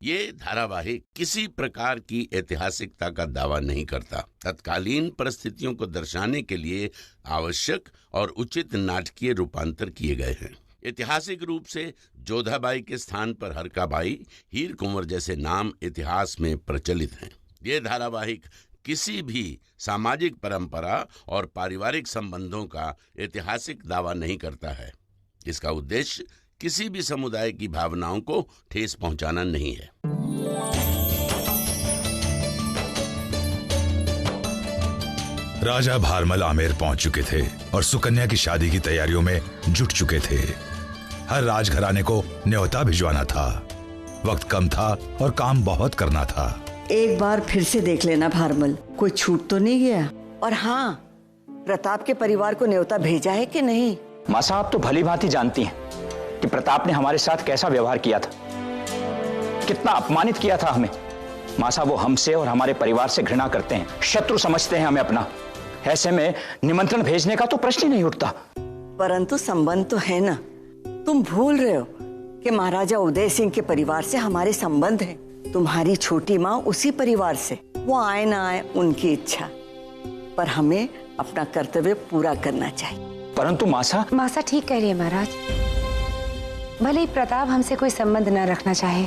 ये धारावाहिक किसी प्रकार की ऐतिहासिकता का दावा नहीं करता। तत्कालीन परिस्थितियों को दर्शाने के लिए आवश्यक और उचित नाटकीय रूपांतर किए गए हैं। ऐतिहासिक रूप से जोधाबाई के स्थान पर हरकाबाई, हीर कुंवर जैसे नाम इतिहास में प्रचलित हैं। ये धारावाहिक किसी भी सामाजिक परंपरा और पारिवारिक संबंधों का ऐतिहासिक दावा नहीं करता है। इसका उद्देश्य किसी भी समुदाय की भावनाओं को ठेस पहुंचाना नहीं है। राजा भारमल आमेर पहुंच चुके थे और सुकन्या की शादी की तैयारियों में जुट चुके थे। हर राजघराने को न्योता भिजवाना था। वक्त कम था और काम बहुत करना था। एक बार फिर से देख लेना भारमल, कोई छूट तो नहीं गया। और हाँ, प्रताप के परिवार को न्योता भेजा है कि नहीं? माँ साहब तो भली भांति जानती हैं कि प्रताप ने हमारे साथ कैसा व्यवहार किया था, कितना अपमानित किया था हमें। माँ साहब वो हमसे और हमारे परिवार से घृणा करते हैं, शत्रु समझते हैं हमें अपना। ऐसे में निमंत्रण भेजने का तो प्रश्न ही नहीं उठता। परंतु संबंध तो है ना। तुम भूल रहे हो कि महाराजा उदय सिंह के परिवार से हमारे संबंध हैं। तुम्हारी छोटी माँ उसी परिवार से, वो आए ना आए उनकी इच्छा, पर हमें अपना कर्तव्य पूरा करना चाहिए। परंतु मासा ठीक कह रही है महाराज। भले ही प्रताप हमसे कोई संबंध न रखना चाहे,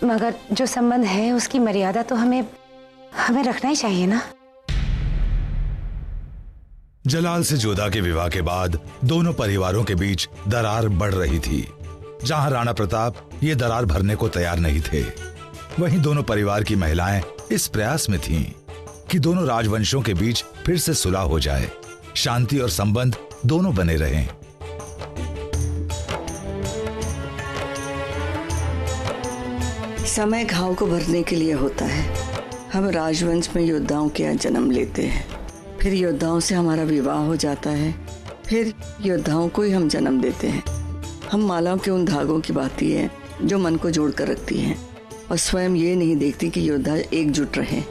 मगर जो संबंध है उसकी मर्यादा तो हमें रखना ही चाहिए ना। जलाल से जोधा के विवाह के बाद दोनों परिवारों के बीच दरार बढ़ रही थी। जहां राणा प्रताप ये दरार भरने को तैयार नहीं थे, वहीं दोनों परिवार की महिलाएं इस प्रयास में थीं कि दोनों राजवंशों के बीच फिर से सुलह हो जाए, शांति और संबंध दोनों बने रहें। समय घाव को भरने के लिए होता है। हम राजवंश में योद्धाओं के यहाँ जन्म लेते हैं, फिर योद्धाओं से हमारा विवाह हो जाता है, फिर योद्धाओं को ही हम जन्म देते हैं। हम मालाओं के उन धागों की बाती है जो मन को जोड़ कर रखती हैं और स्वयं ये नहीं देखती कि योद्धा एकजुट रहे।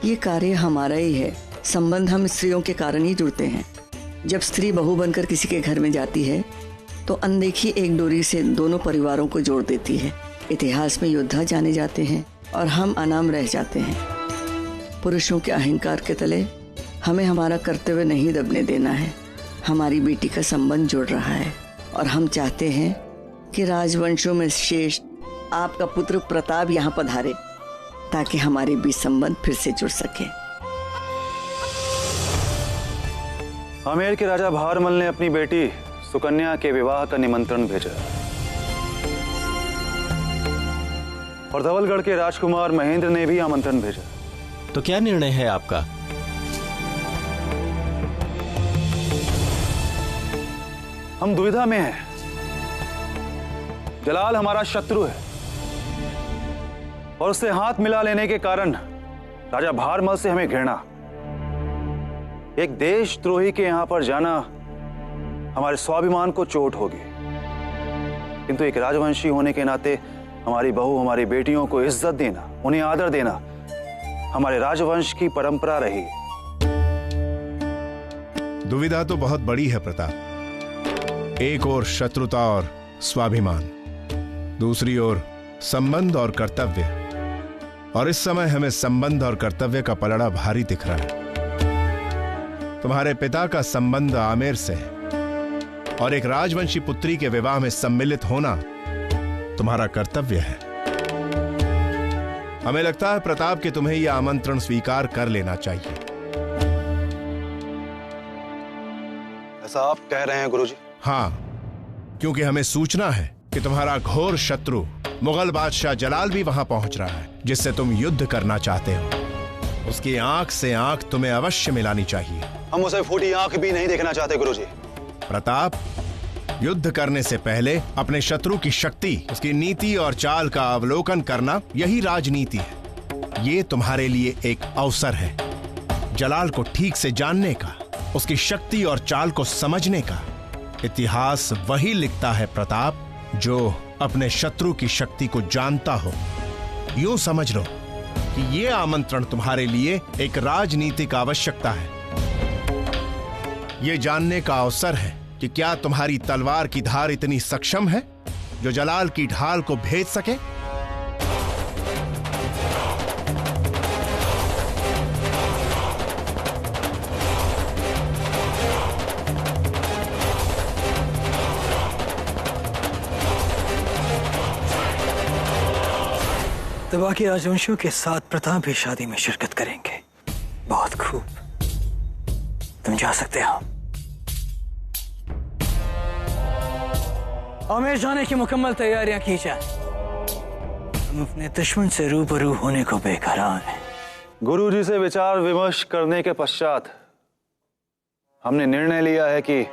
ये कार्य हमारा ही है। संबंध हम स्त्रियों के कारण ही जुड़ते हैं। जब स्त्री बहू बनकर किसी के घर में जाती है तो अनदेखी एक डोरी से दोनों परिवारों को जोड़ देती है। इतिहास में योद्धा जाने जाते हैं और हम अनाम रह जाते हैं। पुरुषों के अहंकार के तले हमें हमारा कर्तव्य नहीं दबने देना है। हमारी बेटी का संबंध जुड़ रहा है और हम चाहते हैं कि राजवंशों में श्रेष्ठ आपका पुत्र प्रताप यहाँ पधारे, ताकि हमारे बीच संबंध फिर से जुड़ सके। आमेर के राजा भारमल ने अपनी बेटी सुकन्या के विवाह का निमंत्रण भेजा और धवलगढ़ के राजकुमार महेंद्र ने भी आमंत्रण भेजा। तो क्या निर्णय है आपका? हम दुविधा में हैं। जलाल हमारा शत्रु है और उससे हाथ मिला लेने के कारण राजा भारमल से हमें घृणा। एक देशद्रोही के यहां पर जाना हमारे स्वाभिमान को चोट होगी, किंतु एक राजवंशी होने के नाते हमारी बहू, हमारी बेटियों को इज्जत देना, उन्हें आदर देना हमारे राजवंश की परंपरा रही। दुविधा तो बहुत बड़ी है प्रताप। एक ओर शत्रुता और स्वाभिमान, दूसरी ओर संबंध और कर्तव्य। और इस समय हमें संबंध और कर्तव्य का पलड़ा भारी दिख रहा है। तुम्हारे पिता का संबंध आमेर से है और एक राजवंशी पुत्री के विवाह में सम्मिलित होना तुम्हारा कर्तव्य है। हमें लगता है प्रताप कि तुम्हें यह आमंत्रण स्वीकार कर लेना चाहिए। ऐसा आप कह रहे हैं गुरुजी? हाँ, क्योंकि हमें सूचना है कि तुम्हारा घोर शत्रु मुगल बादशाह जलाल भी वहां पहुंच रहा है, जिससे तुम युद्ध करना चाहते हो। उसकी आंख से आंख तुम्हें अवश्य मिलानी चाहिए। हम उसे फूटी आंख भी नहीं देखना चाहते गुरुजी। प्रताप, युद्ध करने से पहले अपने शत्रु की शक्ति, उसकी नीति और चाल का अवलोकन करना, यही राजनीति है। ये तुम्हारे लिए एक अवसर है जलाल को ठीक से जानने का, उसकी शक्ति और चाल को समझने का। इतिहास वही लिखता है प्रताप जो अपने शत्रु की शक्ति को जानता हो। यूं समझ लो कि ये आमंत्रण तुम्हारे लिए एक राजनीतिक आवश्यकता है। ये जानने का अवसर है कि क्या तुम्हारी तलवार की धार इतनी सक्षम है जो जलाल की ढाल को भेद सके। तो बाकी राजवंशियों के साथ प्रताप भी शादी में शिरकत करेंगे। बहुत खूब, तुम जा सकते हो। आमेर जाने की मुकम्मल तैयारियां की जाए। हम अपने दुश्मन से रूबरू होने को बेकरार हैं। गुरुजी से विचार विमर्श करने के पश्चात हमने निर्णय लिया है कि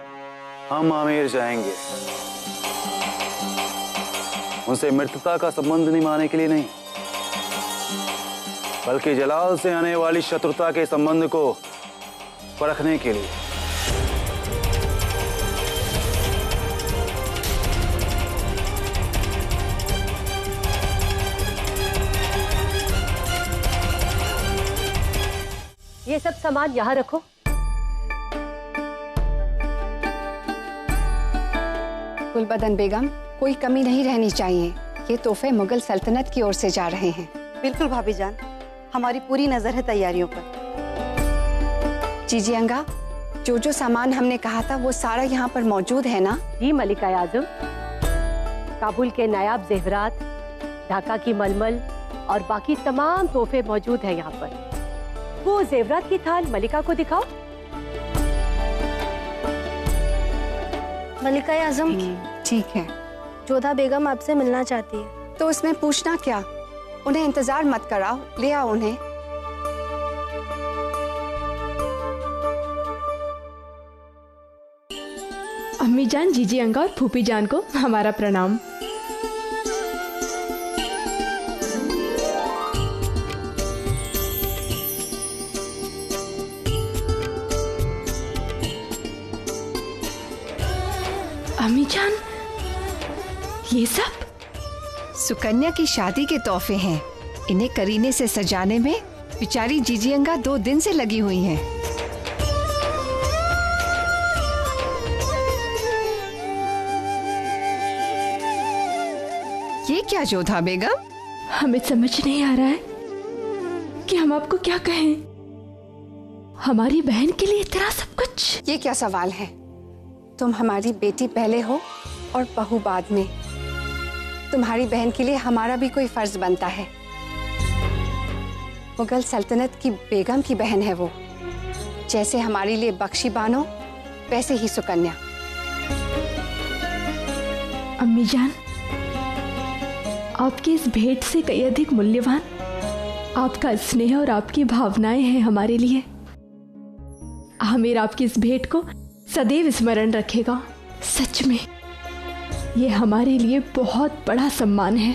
हम आमेर जाएंगे। उनसे मित्रता का संबंध निभाने के लिए नहीं, बल्कि जलाल से आने वाली शत्रुता के संबंध को परखने के लिए। ये सब सामान यहाँ रखो। गुलबदन बेगम, कोई कमी नहीं रहनी चाहिए। ये तोहफे मुगल सल्तनत की ओर से जा रहे हैं। बिल्कुल भाभी जान, हमारी पूरी नजर है तैयारियों पर। जीजी अंगा, जो जो सामान हमने कहा था वो सारा यहाँ पर मौजूद है ना? जी मलिका आजम, काबुल के नायाब जेवरात, ढाका की मलमल और बाकी तमाम तोहफे मौजूद है यहाँ पर। वो जेवरात की थाल मलिका को दिखाओ। मलिका आजम, ठीक है। जोधा बेगम आपसे मिलना चाहती है। तो उसमें पूछना क्या, उन्हें इंतजार मत कराओ, ले आओ उन्हें। अम्मी जान, जीजी अंगा और फूफी जान को हमारा प्रणाम। अम्मी जान, ये सब सुकन्या की शादी के तोहफे हैं। इन्हें करीने से सजाने में बेचारी जीजी अंगा 2 दिन से लगी हुई हैं। ये क्या जोधा बेगम? हमें समझ नहीं आ रहा है कि हम आपको क्या कहें। हमारी बहन के लिए इतना सब कुछ। ये क्या सवाल है? तुम हमारी बेटी पहले हो और बहू बाद में। तुम्हारी बहन के लिए हमारा भी कोई फर्ज बनता है। मुगल सल्तनत की बेगम की बहन है वो। जैसे हमारे लिए बख्शी बानो, वैसे ही सुकन्या। अम्मी जान, आपकी इस भेंट से कई अधिक मूल्यवान आपका स्नेह और आपकी भावनाएं हैं हमारे लिए। आमिर आपकी इस भेंट को सदैव स्मरण रखेगा। सच में ये हमारे लिए बहुत बड़ा सम्मान है।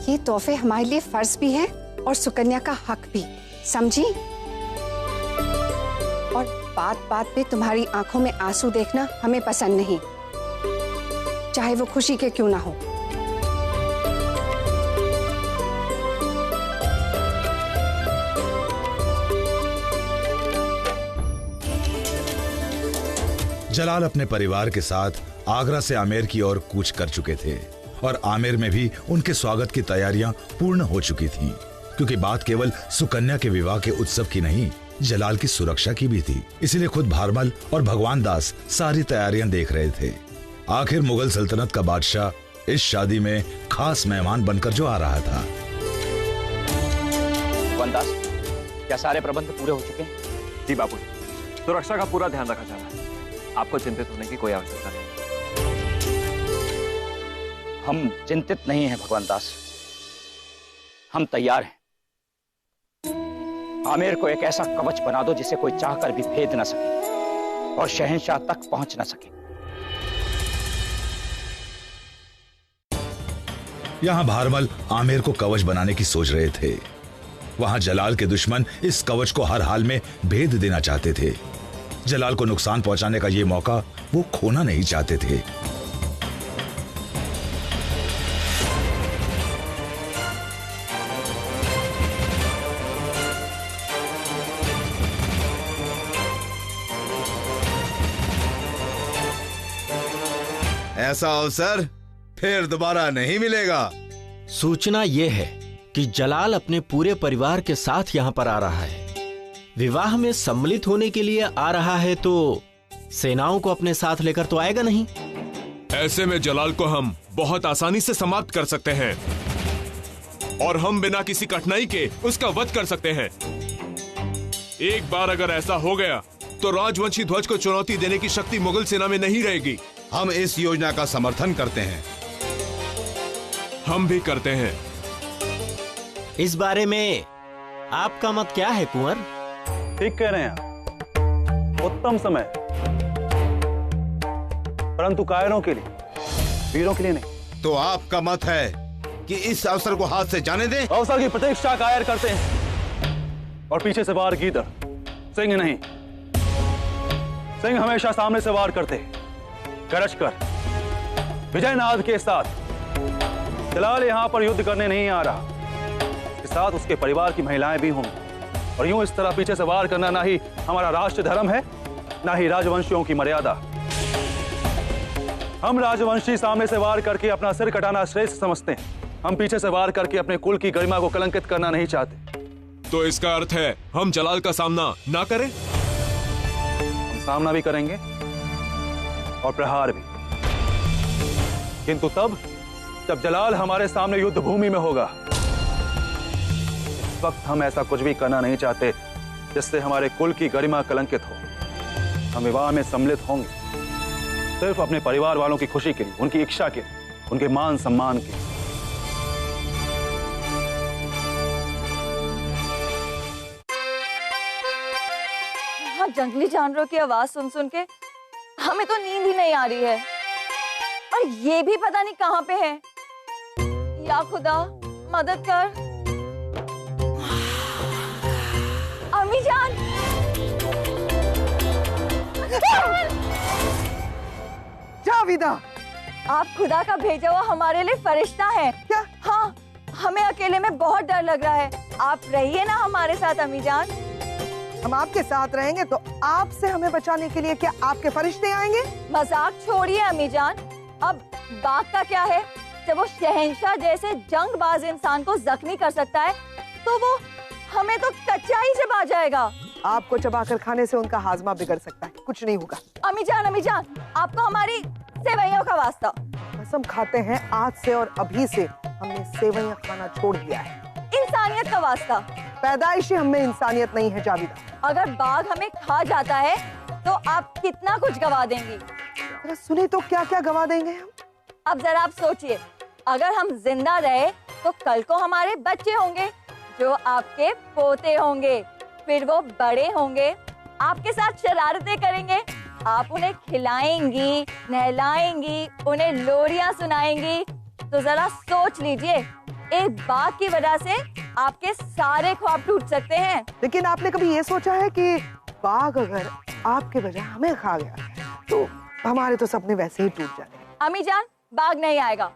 ये तोहफे हमारे लिए फर्ज भी है और सुकन्या का हक भी, समझी? और बात बात पे तुम्हारी आंखों में आंसू देखना हमें पसंद नहीं, चाहे वो खुशी के क्यों ना हो। जलाल अपने परिवार के साथ आगरा से आमेर की ओर कूच कर चुके थे और आमेर में भी उनके स्वागत की तैयारियां पूर्ण हो चुकी थीं, क्योंकि बात केवल सुकन्या के विवाह के उत्सव की नहीं, जलाल की सुरक्षा की भी थी। इसीलिए खुद भारमल और भगवान दास सारी तैयारियां देख रहे थे। आखिर मुगल सल्तनत का बादशाह इस शादी में खास मेहमान बनकर जो आ रहा था। भगवान दास, क्या सारे प्रबंध पूरे हो चुके हैं? जी बाबू, सुरक्षा का पूरा ध्यान रखा जा रहा है। आपको चिंतित होने की कोई आवश्यकता नहीं। हम चिंतित नहीं हैं भगवान दास, हम तैयार हैं। आमेर को एक ऐसा कवच बना दो जिसे कोई चाहकर भी भेद न सके और शहंशाह तक पहुंच न सके। यहां भारमल आमेर को कवच बनाने की सोच रहे थे। वहां जलाल के दुश्मन इस कवच को हर हाल में भेद देना चाहते थे। जलाल को नुकसान पहुंचाने का ये मौका वो खोना नहीं चाहते थे। ऐसा अवसर फिर दोबारा नहीं मिलेगा। सूचना यह है कि जलाल अपने पूरे परिवार के साथ यहाँ पर आ रहा है। विवाह में सम्मिलित होने के लिए आ रहा है तो सेनाओं को अपने साथ लेकर तो आएगा नहीं। ऐसे में जलाल को हम बहुत आसानी से समाप्त कर सकते हैं और हम बिना किसी कठिनाई के उसका वध कर सकते हैं। एक बार अगर ऐसा हो गया तो राजवंशी ध्वज को चुनौती देने की शक्ति मुगल सेना में नहीं रहेगी। हम इस योजना का समर्थन करते हैं। हम भी करते हैं। इस बारे में आपका मत क्या है कुंवर? ठीक कह रहे हैं। उत्तम समय, परंतु कायरों के लिए, वीरों के लिए नहीं। तो आपका मत है कि इस अवसर को हाथ से जाने दें? अवसर की प्रतीक्षा कायर करते हैं और पीछे से वार गीदड़, सिंह नहीं। सिंह हमेशा सामने से वार करते हैं, गरज कर, विजयनाद के साथ। जलाल यहां पर युद्ध करने नहीं आ रहा, इसके साथ उसके परिवार की महिलाएं भी होंगी। और यूं इस तरह पीछे से वार करना ना ही हमारा राष्ट्र धर्म है, ना ही राजवंशियों की मर्यादा। हम राजवंशी सामने से वार करके अपना सिर कटाना श्रेष्ठ समझते हैं। हम पीछे से वार करके अपने कुल की गरिमा को कलंकित करना नहीं चाहते। तो इसका अर्थ है हम जलाल का सामना ना करें? हम सामना भी करेंगे और प्रहार भी, किंतु तब जब जलाल हमारे सामने युद्ध भूमि में होगा। इस वक्त हम ऐसा कुछ भी करना नहीं चाहते जिससे हमारे कुल की गरिमा कलंकित हो। हम विवाह में सम्मिलित होंगे सिर्फ अपने परिवार वालों की खुशी के लिए, उनकी इच्छा के लिए, उनके मान सम्मान के लिए। जंगली जानवरों की आवाज सुन सुन के हमें तो नींद ही नहीं आ रही है, और ये भी पता नहीं कहाँ पे है। या खुदा मदद कर। अम्मी जान, जाविदा, आप खुदा का भेजा हुआ हमारे लिए फरिश्ता है क्या? हाँ, हमें अकेले में बहुत डर लग रहा है। आप रहिए ना हमारे साथ अम्मी जान। हम आपके साथ रहेंगे तो आपसे हमें बचाने के लिए क्या आपके फरिश्ते आएंगे? मजाक छोड़िए अम्मी जान। अब बाग का क्या है? जब वो शहंशाह जैसे जंगबाज इंसान को जख्मी कर सकता है तो वो हमें तो कच्चा ही चबा जाएगा। आपको चबाकर खाने से उनका हाजमा बिगड़ सकता है, कुछ नहीं होगा। अम्मी जान, आपको हमारी सेवइयों का वास्ता। कसम खाते हैं आज से और अभी से हमने सेवइयां खाना छोड़ दिया है। इंसानियत का वास्ता। पैदाइशी हमें इंसानियत नहीं है जाविदा। अगर बाघ हमें खा जाता है तो आप कितना कुछ गवा देंगी। सुने तो क्या क्या गवा देंगे हम। अब जरा आप सोचिए, अगर हम जिंदा रहे तो कल को हमारे बच्चे होंगे जो आपके पोते होंगे, फिर वो बड़े होंगे, आपके साथ शरारतें करेंगे, आप उन्हें खिलाएंगी, नहलाएंगी, उन्हें लोरियां सुनाएंगी। तो जरा सोच लीजिए, एक बाघ की वजह से आपके सारे ख्वाब टूट सकते हैं। लेकिन आपने कभी ये सोचा है कि बाघ अगर आपके बजाय हमें खा गया तो हमारे तो सपने वैसे ही टूट जाते। अम्मी जान, बाघ नहीं आएगा।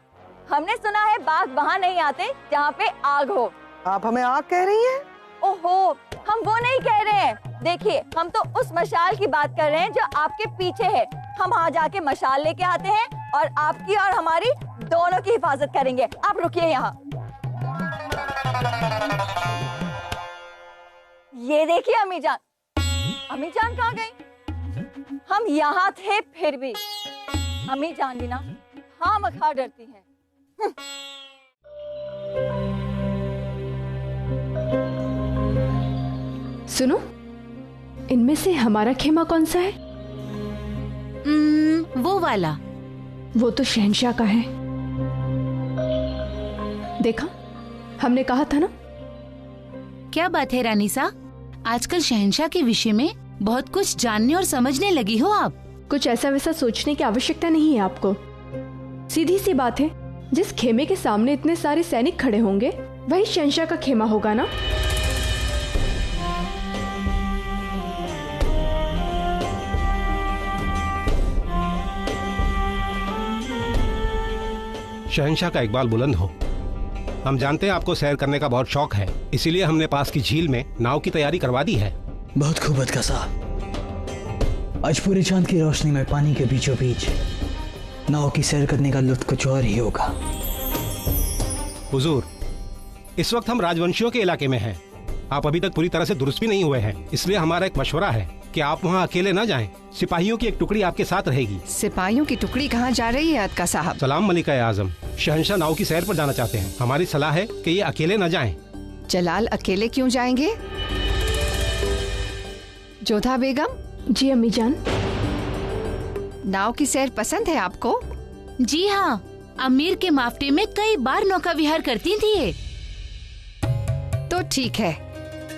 हमने सुना है बाघ वहाँ नहीं आते जहाँ पे आग हो। आप हमें आग कह रही हैं? ओहो, हम वो नहीं कह रहे हैं। देखिए, हम तो उस मशाल की बात कर रहे हैं जो आपके पीछे है। हम वहाँ जाके मशाल लेके आते हैं और आपकी और हमारी दोनों की हिफाजत करेंगे। आप रुकिए यहाँ। ये देखिए अम्मी जान। अम्मी जान कहाँ गई? हम यहाँ थे फिर भी अम्मी जान भी ना खामखा डरती हैं। सुनो, इनमें से हमारा खेमा कौन सा है? वो वाला। वो तो शहंशाह का है। देखा, हमने कहा था ना। क्या बात है रानीसा, आजकल शहंशाह के विषय में बहुत कुछ जानने और समझने लगी हो आप। कुछ ऐसा वैसा सोचने की आवश्यकता नहीं है आपको। सीधी सी बात है, जिस खेमे के सामने इतने सारे सैनिक खड़े होंगे वही शहंशाह का खेमा होगा ना। शहंशाह का इकबाल बुलंद हो। हम जानते हैं आपको सैर करने का बहुत शौक है, इसीलिए हमने पास की झील में नाव की तैयारी करवा दी है। बहुत खूब बदका साहब। आज पूरे चांद की रोशनी में पानी के बीचों बीच नाव की सैर करने का लुत्फ कुछ और ही होगा। हुजूर, इस वक्त हम राजवंशियों के इलाके में हैं। आप अभी तक पूरी तरह से दुरुस्त भी नहीं हुए हैं, इसलिए हमारा एक मशवरा है कि आप वहाँ अकेले न जाएं। सिपाहियों की एक टुकड़ी आपके साथ रहेगी। सिपाहियों की टुकड़ी कहाँ जा रही है अदका साहब? सलाम मलिका आजम, शहंशाह नाव की सैर पर जाना चाहते हैं। हमारी सलाह है कि ये अकेले न जाएं। जलाल अकेले क्यों जाएंगे? जोधा बेगम। जी अम्मी जान। नाव की सैर पसंद है आपको? जी हाँ, अमीर के माफ्टे में कई बार नौका विहार करती थी ये। तो ठीक है,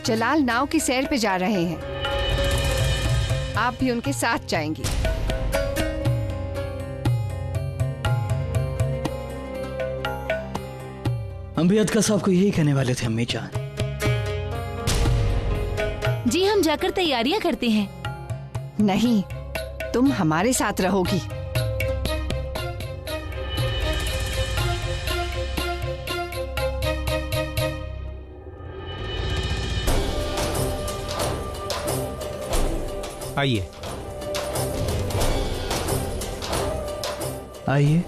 जलाल नाव की सैर पे जा रहे हैं, आप भी उनके साथ जाएंगी। हम भी अदका साहब को यही कहने वाले थे अम्मी जान। जी हम जाकर तैयारियां करते हैं। नहीं, तुम हमारे साथ रहोगी। आइए आइए।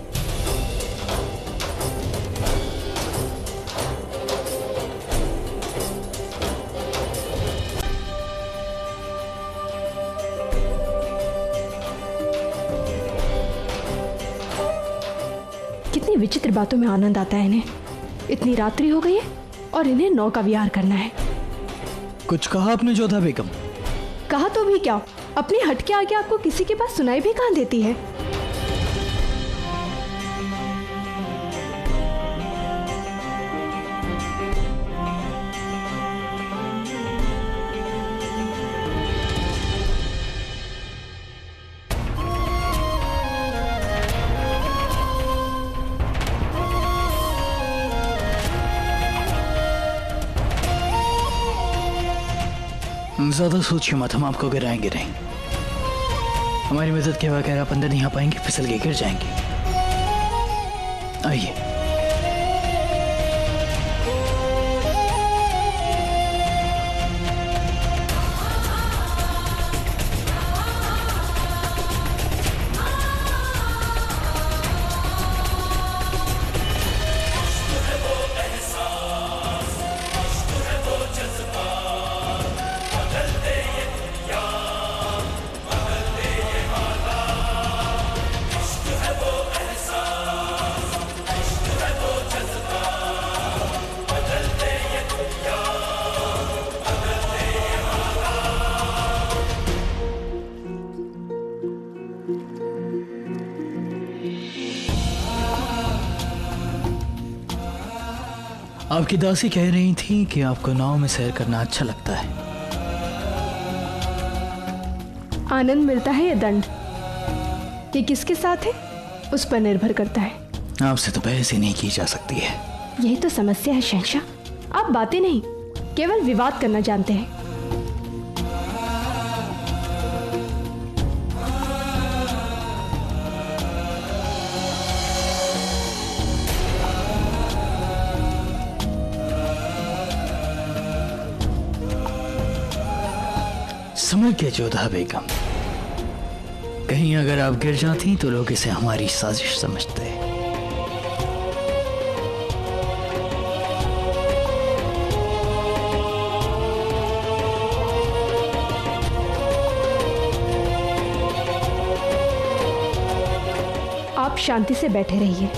कितनी विचित्र बातों में आनंद आता है इन्हें। इतनी रात्रि हो गई है और इन्हें नौका विहार करना है। कुछ कहा आपने जोधा बेगम? कहा तो भी क्या, अपनी हट के आगे आपको किसी की बात सुनाई भी कहाँ देती है। ज्यादा सोचिए मत, हम आपको गिराएंगे नहीं। हमारी मदद के बगैर आप अंदर नहीं आ पाएंगे, फिसल के गिर जाएंगे। आइए। आपकी दासी कह रही थी कि आपको नाव में सैर करना अच्छा लगता है। आनंद मिलता है या दंड, ये किसके साथ है उस पर निर्भर करता है। आपसे तो बहस ही नहीं की जा सकती है। यही तो समस्या है शहंशाह, आप बातें नहीं केवल विवाद करना जानते हैं। समझ गए जोधा बेगम, कहीं अगर आप गिर जाती तो लोग इसे हमारी साजिश समझते। आप शांति से बैठे रहिए।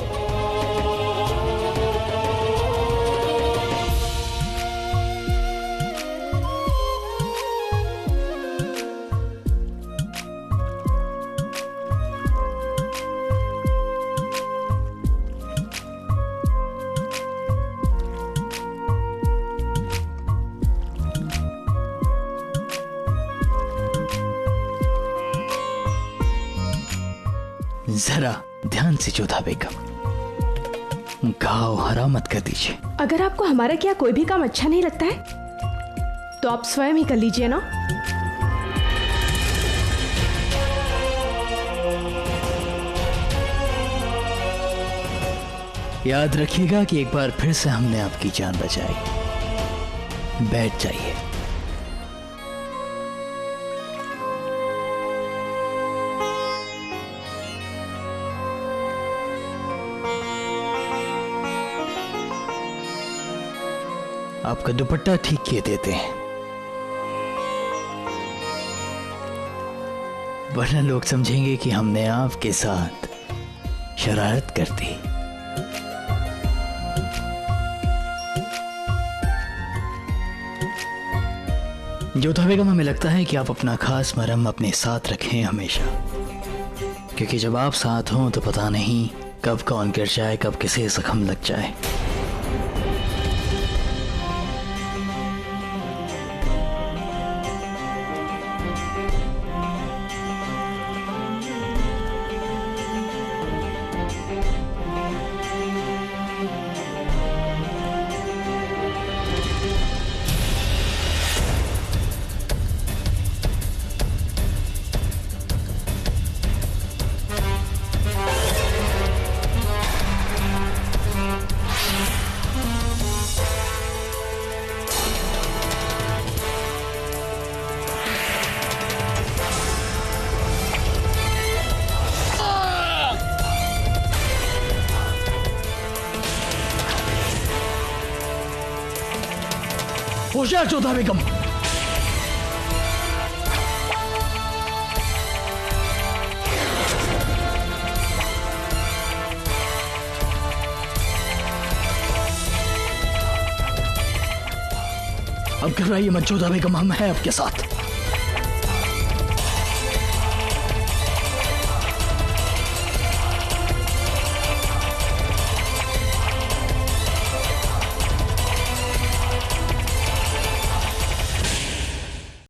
जरा ध्यान से जोधा बेगम, घाव हरा मत कर दीजिए। अगर आपको हमारा क्या कोई भी काम अच्छा नहीं लगता है तो आप स्वयं ही कर लीजिए ना। याद रखिएगा कि एक बार फिर से हमने आपकी जान बचाई। बैठ जाइए। आपका दुपट्टा ठीक किए देते हैं, वरना लोग समझेंगे कि हमने आपके साथ शरारत कर दी। जोधा बेगम, हमें लगता है कि आप अपना खास मरहम अपने साथ रखें हमेशा, क्योंकि जब आप साथ हों तो पता नहीं कब कौन गिर जाए, कब किसे जख्म लग जाए। होशियार जोधा बेगम। अब घबराइए मत जोधा बेगम, हम हैं आपके साथ।